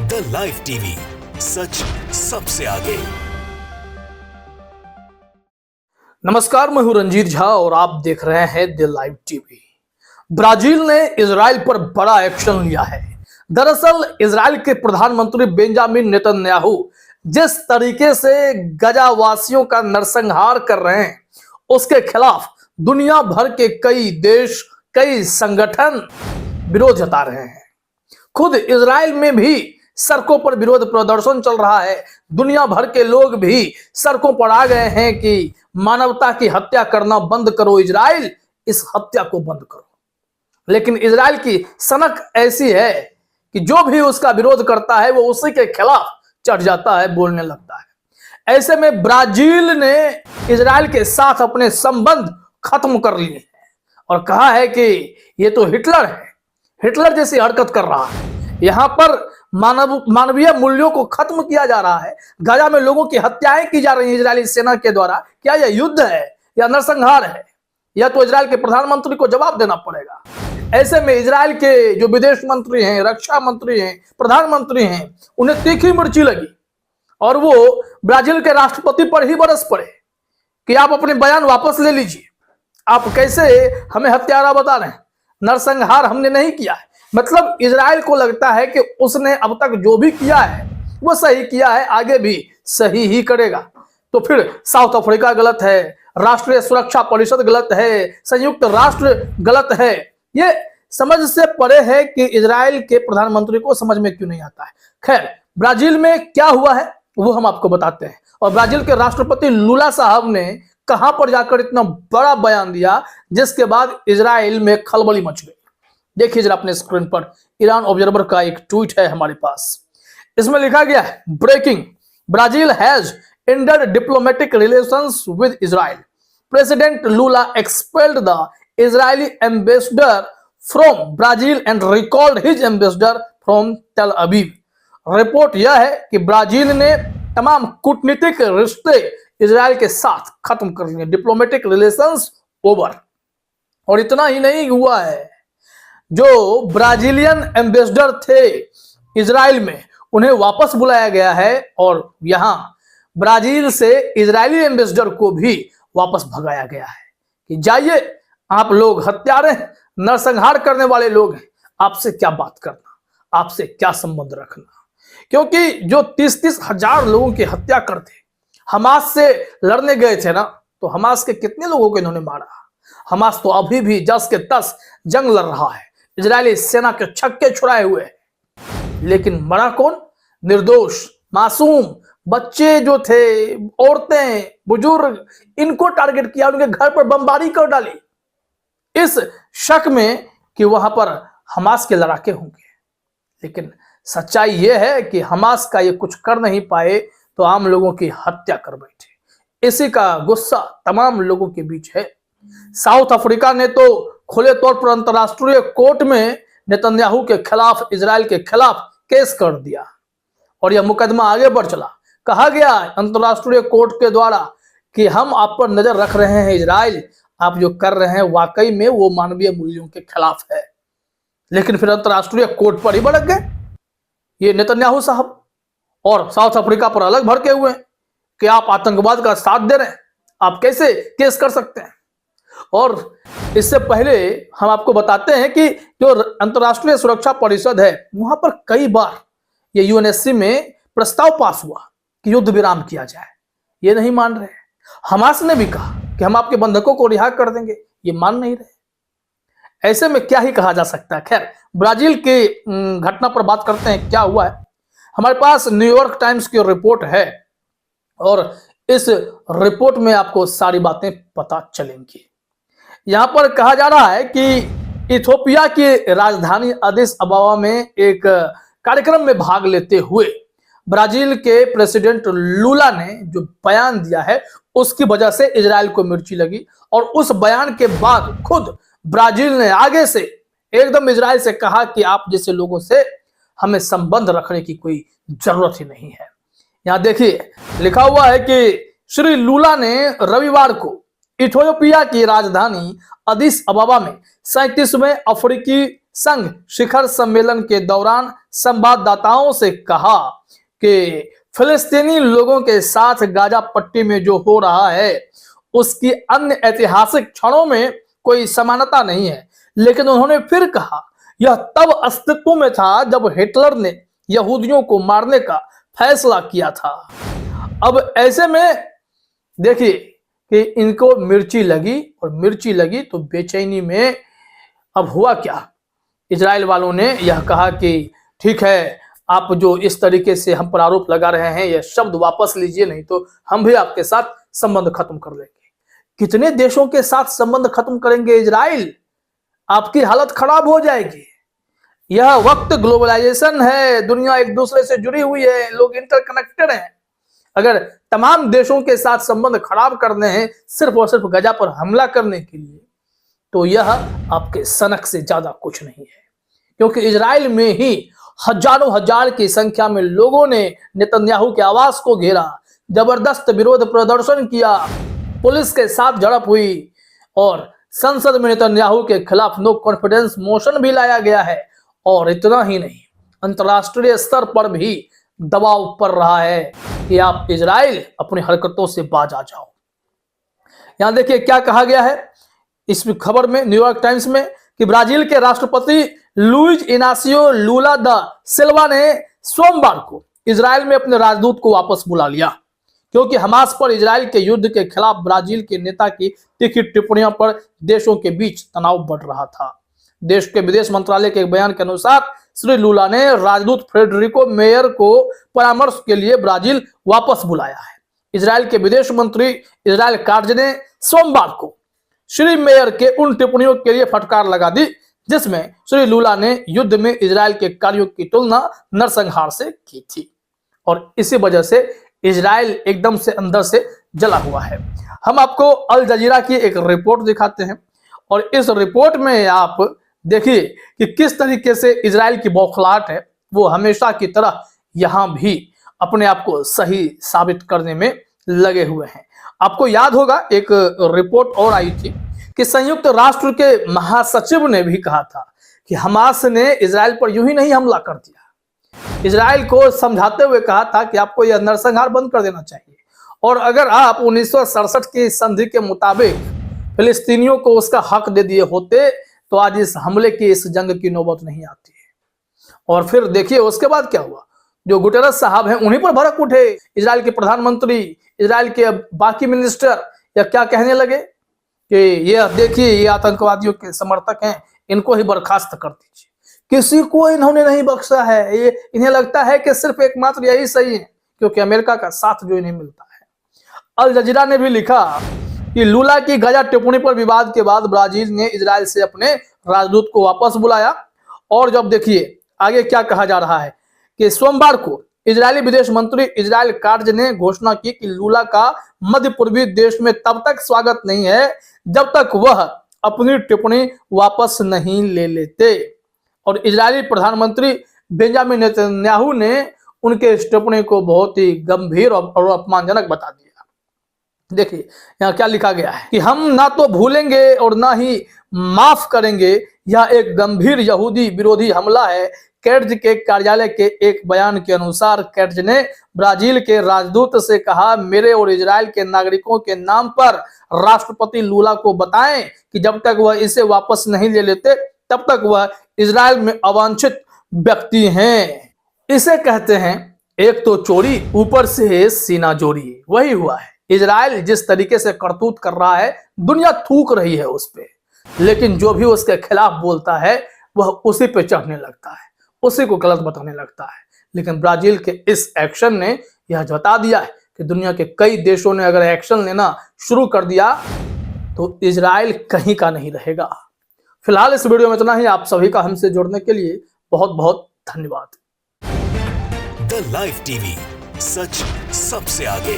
The live TV, सच सबसे आगे। नमस्कार, मैं हूं रंजीत झा और आप देख रहे हैं द लाइव टीवी। ब्राजील ने इजराइल पर बड़ा एक्शन लिया है। दरअसल इजराइल के प्रधानमंत्री बेंजामिन नेतन्याहू जिस तरीके से गजावासियों का नरसंहार कर रहे हैं, उसके खिलाफ दुनिया भर के कई देश, कई संगठन विरोध जता रहे हैं। खुद इजराइल में भी सड़कों पर विरोध प्रदर्शन चल रहा है। दुनिया भर के लोग भी सड़कों पर आ गए हैं कि मानवता की हत्या करना बंद करो, इजराइल इस हत्या को बंद करो। लेकिन इजराइल की सनक ऐसी है कि जो भी उसका विरोध करता है वो उसी के खिलाफ चढ़ जाता है, बोलने लगता है। ऐसे में ब्राजील ने इजराइल के साथ अपने संबंध खत्म कर लिए हैं और कहा है कि ये तो हिटलर है, हिटलर जैसी हरकत कर रहा है। यहां पर मानवीय मूल्यों को खत्म किया जा रहा है। गाजा में लोगों की हत्याएं की जा रही हैं इजरायली सेना के द्वारा। क्या यह युद्ध है या नरसंहार है? यह तो इजराइल के प्रधानमंत्री को जवाब देना पड़ेगा। ऐसे में इजराइल के जो विदेश मंत्री हैं, रक्षा मंत्री हैं, प्रधानमंत्री हैं, उन्हें तीखी मिर्ची लगी और वो ब्राजील के राष्ट्रपति पर ही बरस पड़े कि आप अपने बयान वापस ले लीजिए। आप कैसे हमें हत्यारा बता रहे हैं? नरसंहार हमने नहीं किया है। मतलब इजराइल को लगता है कि उसने अब तक जो भी किया है वो सही किया है, आगे भी सही ही करेगा। तो फिर साउथ अफ्रीका गलत है, राष्ट्रीय सुरक्षा परिषद गलत है, संयुक्त राष्ट्र गलत है। ये समझ से परे है कि इजराइल के प्रधानमंत्री को समझ में क्यों नहीं आता है। खैर, ब्राजील में क्या हुआ है वो हम आपको बताते हैं। और ब्राजील के राष्ट्रपति लूला साहब ने कहां पर जाकर इतना बड़ा बयान दिया जिसके बाद इजराइल में खलबली मच गई। देखिए जरा अपने स्क्रीन पर, ईरान ऑब्जर्वर का एक ट्वीट है हमारे पास। इसमें लिखा गया है, breaking, Brazil has ended diplomatic relations with Israel. President Lula expelled the Israeli ambassador from Brazil and recalled his ambassador from Tel Aviv. Report यह है कि ब्राजील ने तमाम कूटनीतिक रिश्ते इजराइल के साथ खत्म कर लिए, डिप्लोमेटिक रिलेशंस ओवर। और इतना ही नहीं हुआ है, जो ब्राजीलियन एम्बेसडर थे इजराइल में उन्हें वापस बुलाया गया है और यहां ब्राजील से इजरायली एम्बेसडर को भी वापस भगाया गया है कि जाइए, आप लोग हत्यारे, नरसंहार करने वाले लोग हैं, आपसे क्या बात करना, आपसे क्या संबंध रखना। क्योंकि जो 30-30 हजार लोगों की हत्या करते हमास से लड़ने गए थे ना, तो हमास के कितने लोगों को इन्होंने मारा। हमास तो अभी भी 10 के 10 जंग लड़ रहा है, इजरायली सेना के छक्के छुड़ाए हुए हैं। लेकिन मरा कौन? निर्दोष मासूम बच्चे जो थे, औरतें, बुजुर्ग, इनको टारगेट किया, उनके घर पर बमबारी कर डाली इस शक में कि वहां पर हमास के लड़ाके होंगे। लेकिन सच्चाई यह है कि हमास का ये कुछ कर नहीं पाए तो आम लोगों की हत्या कर बैठे। इसी का गुस्सा तमाम लोगों के बीच है। साउथ अफ्रीका ने तो खुले तौर पर अंतरराष्ट्रीय कोर्ट में नेतन्याहू के खिलाफ, इजराइल के खिलाफ केस कर दिया और यह मुकदमा आगे बढ़ चला। कहा गया अंतरराष्ट्रीय कोर्ट के द्वारा कि हम आप पर नजर रख रहे हैं इजराइल, आप जो कर रहे हैं वाकई में वो मानवीय मूल्यों के खिलाफ है। लेकिन फिर अंतरराष्ट्रीय कोर्ट पर ही भड़क गए ये नेतन्याहू साहब और साउथ अफ्रीका पर अलग भड़के हुए हैं कि आप आतंकवाद का साथ दे रहे हैं, आप कैसे केस कर सकते हैं। और इससे पहले हम आपको बताते हैं कि जो अंतरराष्ट्रीय सुरक्षा परिषद है वहां पर कई बार ये यूएनएससी में प्रस्ताव पास हुआ कि युद्ध विराम किया जाए, ये नहीं मान रहे। हमास ने भी कहा कि हम आपके बंधकों को रिहा कर देंगे, ये मान नहीं रहे। ऐसे में क्या ही कहा जा सकता है। खैर, ब्राजील की घटना पर बात करते हैं, क्या हुआ है। हमारे पास न्यूयॉर्क टाइम्स की रिपोर्ट है और इस रिपोर्ट में आपको सारी बातें पता चलेंगी। यहां पर कहा जा रहा है कि इथियोपिया की राजधानी अदिस अबाबा में एक कार्यक्रम में भाग लेते हुए ब्राजील के प्रेसिडेंट लूला ने जो बयान दिया है उसकी वजह से इजराइल को मिर्ची लगी और उस बयान के बाद खुद ब्राजील ने आगे से एकदम इजराइल से कहा कि आप जैसे लोगों से हमें संबंध रखने की कोई जरूरत ही नहीं है। यहां देखिए लिखा हुआ है कि श्री लूला ने रविवार को इथियोपिया की राजधानी अदिस अबाबा में 37वें अफ्रीकी संघ शिखर सम्मेलन के दौरान संवाददाताओं से कहा कि फिलिस्तीनी लोगों के साथ गाजा पट्टी में जो हो रहा है उसकी अन्य ऐतिहासिक क्षणों में कोई समानता नहीं है। लेकिन उन्होंने फिर कहा यह तब अस्तित्व में था जब हिटलर ने यहूदियों को मारने का फैसला किया था। अब ऐसे में देखिए कि इनको मिर्ची लगी और मिर्ची लगी तो बेचैनी में अब हुआ क्या, इजराइल वालों ने यह कहा कि ठीक है, आप जो इस तरीके से हम पर आरोप लगा रहे हैं यह शब्द वापस लीजिए, नहीं तो हम भी आपके साथ संबंध खत्म कर लेंगे। कितने देशों के साथ संबंध खत्म करेंगे इजराइल, आपकी हालत खराब हो जाएगी। यह वक्त ग्लोबलाइजेशन है, दुनिया एक दूसरे से जुड़ी हुई है, लोग इंटरकनेक्टेड हैं। अगर तमाम देशों के साथ संबंध खराब करने हैं सिर्फ और सिर्फ गजा पर हमला करने के लिए, तो यह आपके सनक से ज्यादा कुछ नहीं है। क्योंकि इजराइल में ही हजारों हजार की संख्या में लोगों ने नेतन्याहू के आवास को घेरा, जबरदस्त विरोध प्रदर्शन किया, पुलिस के साथ झड़प हुई और संसद में नेतन्याहू के खिलाफ नो कॉन्फिडेंस मोशन भी लाया गया है। और इतना ही नहीं, अंतरराष्ट्रीय स्तर पर भी दबाव पड़ रहा है कि आप इजराइल अपनी हरकतों से बाज आ जाओ। यहां देखिए क्या कहा गया है इस खबर में न्यूयॉर्क टाइम्स में कि ब्राजील के राष्ट्रपति लुइज इनासियो लूला दा सिल्वा ने सोमवार को इजराइल में अपने राजदूत को वापस बुला लिया, क्योंकि हमास पर इजराइल के युद्ध के खिलाफ ब्राजील के नेता की तीखी टिप्पणियों पर देशों के बीच तनाव बढ़ रहा था। देश के विदेश मंत्रालय के एक बयान के अनुसार श्री लूला ने राजदूत फ्रेडरिको मेयर को परामर्श के लिए ब्राजील वापस बुलाया है। इजराइल के विदेश मंत्री इजराइल काट्ज ने सोमवार को श्री मेयर के उन टिप्पणियों के लिए फटकार लगा दी जिसमें श्री लूला ने युद्ध में इजराइल के कार्यों की तुलना नरसंहार से की थी, और इसी वजह से इजराइल एकदम से अंदर से जला हुआ है। हम आपको अल जजीरा की एक रिपोर्ट दिखाते हैं और इस रिपोर्ट में आप देखिए कि किस तरीके से इजराइल की बौखलाहट है, वो हमेशा की तरह यहां भी अपने आप को सही साबित करने में लगे हुए हैं। आपको याद होगा एक रिपोर्ट और आई थी कि संयुक्त राष्ट्र के महासचिव ने भी कहा था कि हमास ने इजराइल पर यूं ही नहीं हमला कर दिया। इजराइल को समझाते हुए कहा था कि आपको यह नरसंहार बंद कर देना चाहिए, और अगर आप 1967 की संधि के मुताबिक फिलिस्तीनियों को उसका हक दे दिए होते तो आज इस हमले की, इस जंग की नौबत नहीं आती है। और फिर देखिए उसके बाद क्या हुआ, जो गुटेरस साहब हैं उन्हीं पर भड़क उठे। इजराइल के प्रधानमंत्री, इजराइल के बाकी मिनिस्टर या क्या कहने लगे कि ये देखिए ये आतंकवादियों के समर्थक हैं, इनको ही बर्खास्त कर दीजिए। किसी को इन्होंने नहीं बख्शा है। ये इन्हें लगता है कि सिर्फ एकमात्र यही सही है क्योंकि अमेरिका का साथ जो इन्हें मिलता है। अल जजीरा ने भी लिखा कि लूला की गजा टिप्पणी पर विवाद के बाद ब्राजील ने इजराइल से अपने राजदूत को वापस बुलाया। और जब देखिए आगे क्या कहा जा रहा है कि सोमवार को इजरायली विदेश मंत्री इजराइल काट्ज ने घोषणा की कि लूला का मध्य पूर्वी देश में तब तक स्वागत नहीं है जब तक वह अपनी टिप्पणी वापस नहीं ले लेते। और इजरायली प्रधानमंत्री बेंजामिन नेतन्याहू ने उनके इस टिप्पणी को बहुत ही गंभीर और अपमानजनक बता दिया। देखिए यहाँ क्या लिखा गया है कि हम ना तो भूलेंगे और ना ही माफ करेंगे, यह एक गंभीर यहूदी विरोधी हमला है। कैट्ज के कार्यालय के एक बयान के अनुसार कैट्ज ने ब्राजील के राजदूत से कहा, मेरे और इजराइल के नागरिकों के नाम पर राष्ट्रपति लूला को बताएं कि जब तक वह इसे वापस नहीं ले लेते तब तक वह इजराइल में अवांछित व्यक्ति हैं। इसे कहते हैं एक तो चोरी ऊपर से सीना जोरी। वही हुआ है। इजराइल जिस तरीके से करतूत कर रहा है दुनिया थूक रही है उस पे, लेकिन जो भी उसके खिलाफ बोलता है वह उसी पे चढ़ने लगता है, उसी को गलत बताने लगता है। लेकिन ब्राजील के इस एक्शन ने यह बता दिया है कि दुनिया के कई देशों ने अगर एक्शन लेना शुरू कर दिया तो इजराइल कहीं का नहीं रहेगा। फिलहाल इस वीडियो में इतना ही। आप सभी का हमसे जुड़ने के लिए बहुत बहुत धन्यवाद। द लाइव टीवी, सच सबसे आगे।